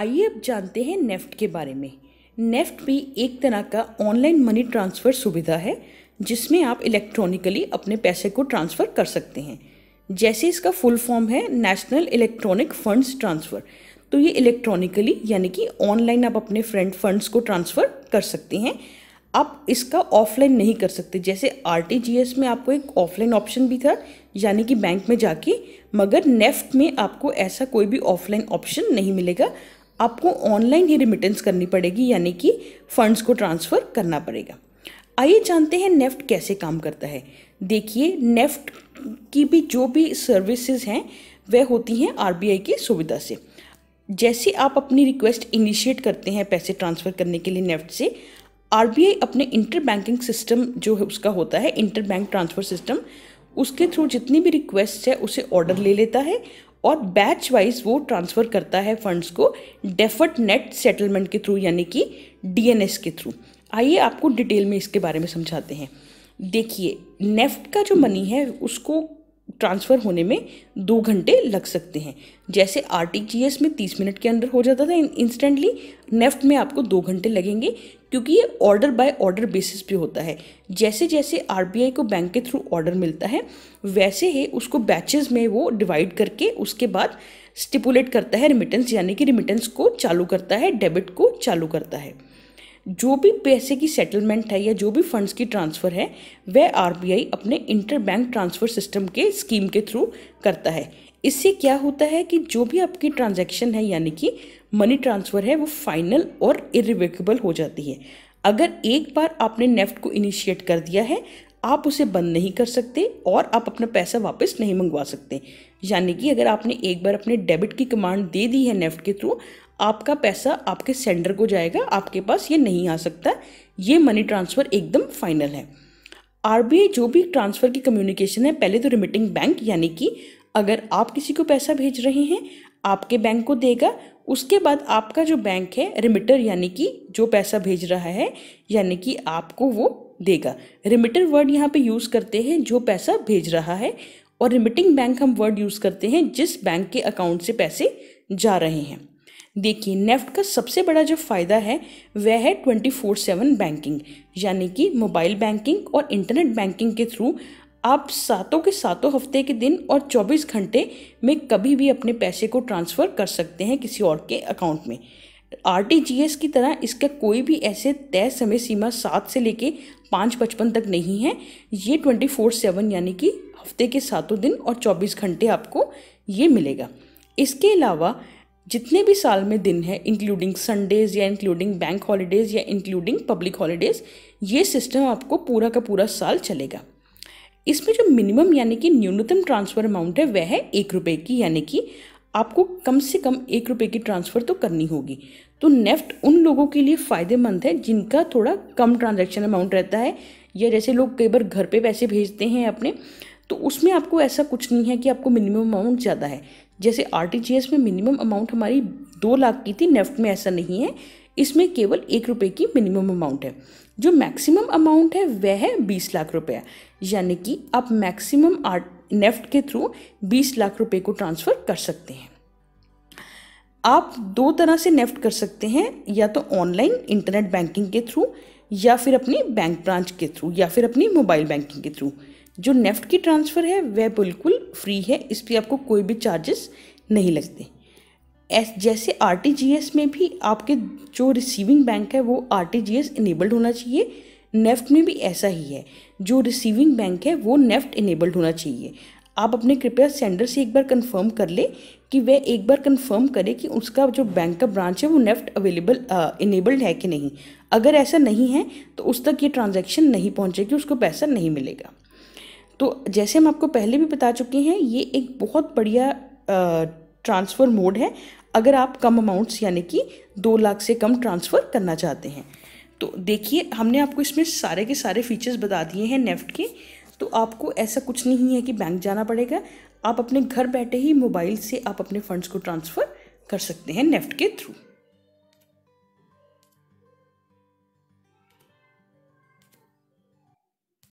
आइए अब जानते हैं नेफ्ट के बारे में। नेफ्ट भी एक तरह का ऑनलाइन मनी ट्रांसफ़र सुविधा है जिसमें आप इलेक्ट्रॉनिकली अपने पैसे को ट्रांसफ़र कर सकते हैं। जैसे इसका फुल फॉर्म है नेशनल इलेक्ट्रॉनिक फंड्स ट्रांसफ़र, तो ये इलेक्ट्रॉनिकली यानी कि ऑनलाइन आप अपने फंड्स को ट्रांसफ़र कर सकते हैं। आप इसका ऑफलाइन नहीं कर सकते। जैसे आरटीजीएस में आपको एक ऑफलाइन ऑप्शन भी था यानी कि बैंक में जाके, मगर नेफ्ट में आपको ऐसा कोई भी ऑफलाइन ऑप्शन नहीं मिलेगा। आपको ऑनलाइन ही रिमिटेंस करनी पड़ेगी यानी कि फंड्स को ट्रांसफ़र करना पड़ेगा। आइए जानते हैं नेफ्ट कैसे काम करता है। देखिए, नेफ्ट की भी जो भी सर्विसेज हैं वह होती हैं आरबीआई की सुविधा से। जैसे आप अपनी रिक्वेस्ट इनिशिएट करते हैं पैसे ट्रांसफ़र करने के लिए नेफ्ट से, आरबीआई अपने इंटर बैंकिंग सिस्टम जो है उसका होता है इंटर बैंक ट्रांसफ़र सिस्टम, उसके थ्रू जितनी भी रिक्वेस्ट है उसे ऑर्डर ले लेता है और बैच वाइज वो ट्रांसफ़र करता है फंड्स को डेफर्ड नेट सेटलमेंट के थ्रू यानी कि डीएनएस के थ्रू। आइए आपको डिटेल में इसके बारे में समझाते हैं। देखिए, नेफ्ट का जो मनी है उसको ट्रांसफ़र होने में 2 घंटे लग सकते हैं। जैसे आरटीजीएस में 30 मिनट के अंदर हो जाता था इंस्टेंटली, नेफ्ट में आपको 2 घंटे लगेंगे क्योंकि ये ऑर्डर बाय ऑर्डर बेसिस पे होता है। जैसे जैसे आरबीआई को बैंक के थ्रू ऑर्डर मिलता है वैसे ही उसको बैचेस में वो डिवाइड करके उसके बाद स्टिपुलेट करता है रिमिटेंस, यानी कि रिमिटेंस को चालू करता है, डेबिट को चालू करता है। जो भी पैसे की सेटलमेंट है या जो भी फंड्स की ट्रांसफ़र है वह आरबीआई अपने इंटर बैंक ट्रांसफ़र सिस्टम के स्कीम के थ्रू करता है। इससे क्या होता है कि जो भी आपकी ट्रांजैक्शन है यानी कि मनी ट्रांसफ़र है वो फाइनल और इरिवोकेबल हो जाती है। अगर एक बार आपने नेफ्ट को इनिशिएट कर दिया है आप उसे बंद नहीं कर सकते और आप अपना पैसा वापस नहीं मंगवा सकते। यानी कि अगर आपने एक बार अपने डेबिट की कमांड दे दी है नेफ्ट के थ्रू, आपका पैसा आपके सेंडर को जाएगा, आपके पास ये नहीं आ सकता। ये मनी ट्रांसफ़र एकदम फाइनल है। आरबीआई जो भी ट्रांसफ़र की कम्युनिकेशन है पहले तो रिमिटिंग बैंक यानी कि अगर आप किसी को पैसा भेज रहे हैं आपके बैंक को देगा, उसके बाद आपका जो बैंक है रिमिटर यानी कि जो पैसा भेज रहा है यानी कि आपको वो देगा। रिमिटर वर्ड यहाँ पे यूज़ करते हैं जो पैसा भेज रहा है, और रिमिटिंग बैंक हम वर्ड यूज़ करते हैं जिस बैंक के अकाउंट से पैसे जा रहे हैं। देखिए, नेफ्ट का सबसे बड़ा जो फ़ायदा है वह है 24/7 बैंकिंग, यानी कि मोबाइल बैंकिंग और इंटरनेट बैंकिंग के थ्रू आप सातों के सातों हफ्ते के दिन और 24 घंटे में कभी भी अपने पैसे को ट्रांसफ़र कर सकते हैं किसी और के अकाउंट में। आरटीजीएस की तरह इसका कोई भी ऐसे तय समय सीमा 7 से लेके 5:55 तक नहीं है। ये 24/7 यानी कि हफ्ते के सातों दिन और 24 घंटे आपको ये मिलेगा। इसके अलावा जितने भी साल में दिन है इंक्लूडिंग संडेज़ या इंक्लूडिंग बैंक हॉलीडेज़ या इंक्लूडिंग पब्लिक हॉलीडेज़, ये सिस्टम आपको पूरा का पूरा साल चलेगा। इसमें जो मिनिमम यानी कि न्यूनतम ट्रांसफ़र अमाउंट है वह है 1 रुपये की, यानी कि आपको कम से कम 1 रुपये की ट्रांसफ़र तो करनी होगी। तो नेफ्ट उन लोगों के लिए फ़ायदेमंद है जिनका थोड़ा कम ट्रांजैक्शन अमाउंट रहता है, या जैसे लोग कई बार घर पे पैसे भेजते हैं अपने, तो उसमें आपको ऐसा कुछ नहीं है कि आपको मिनिमम अमाउंट ज़्यादा है। जैसे आरटीजीएस में मिनिमम अमाउंट हमारी 2 लाख की थी, नेफ्ट में ऐसा नहीं है। इसमें केवल 1 रुपये की मिनिमम अमाउंट है। जो मैक्सिमम अमाउंट है वह है 20 लाख रुपया, यानी कि आप मैक्सिमम नेफ्ट के थ्रू 20 लाख रुपए को ट्रांसफ़र कर सकते हैं। आप 2 तरह से नेफ्ट कर सकते हैं, या तो ऑनलाइन इंटरनेट बैंकिंग के थ्रू या फिर अपनी बैंक ब्रांच के थ्रू या फिर अपनी मोबाइल बैंकिंग के थ्रू। जो नेफ्ट की ट्रांसफ़र है वह बिल्कुल फ्री है, इस पर आपको कोई भी चार्जेस नहीं लगते। जैसे आरटीजीएस में भी आपके जो रिसीविंग बैंक है वो आरटीजीएस इनेबल्ड होना चाहिए, नेफ्ट में भी ऐसा ही है। जो रिसीविंग बैंक है वो नेफ्ट इनेबल्ड होना चाहिए। आप अपने कृपया सेंडर से एक बार कंफर्म कर ले कि वह एक बार कंफर्म करे कि उसका जो बैंक का ब्रांच है वो नेफ्ट इनेबल्ड है कि नहीं। अगर ऐसा नहीं है तो उस तक ये ट्रांजैक्शन नहीं पहुंचेगी, उसको पैसा नहीं मिलेगा। तो जैसे हम आपको पहले भी बता चुके हैं, ये एक बहुत बढ़िया ट्रांसफ़र मोड है अगर आप कम अमाउंट्स यानी कि 2 लाख से कम ट्रांसफ़र करना चाहते हैं। तो देखिए, हमने आपको इसमें सारे के सारे फीचर्स बता दिए हैं नेफ्ट के। तो आपको ऐसा कुछ नहीं है कि बैंक जाना पड़ेगा, आप अपने घर बैठे ही मोबाइल से आप अपने फंड्स को ट्रांसफ़र कर सकते हैं नेफ्ट के थ्रू।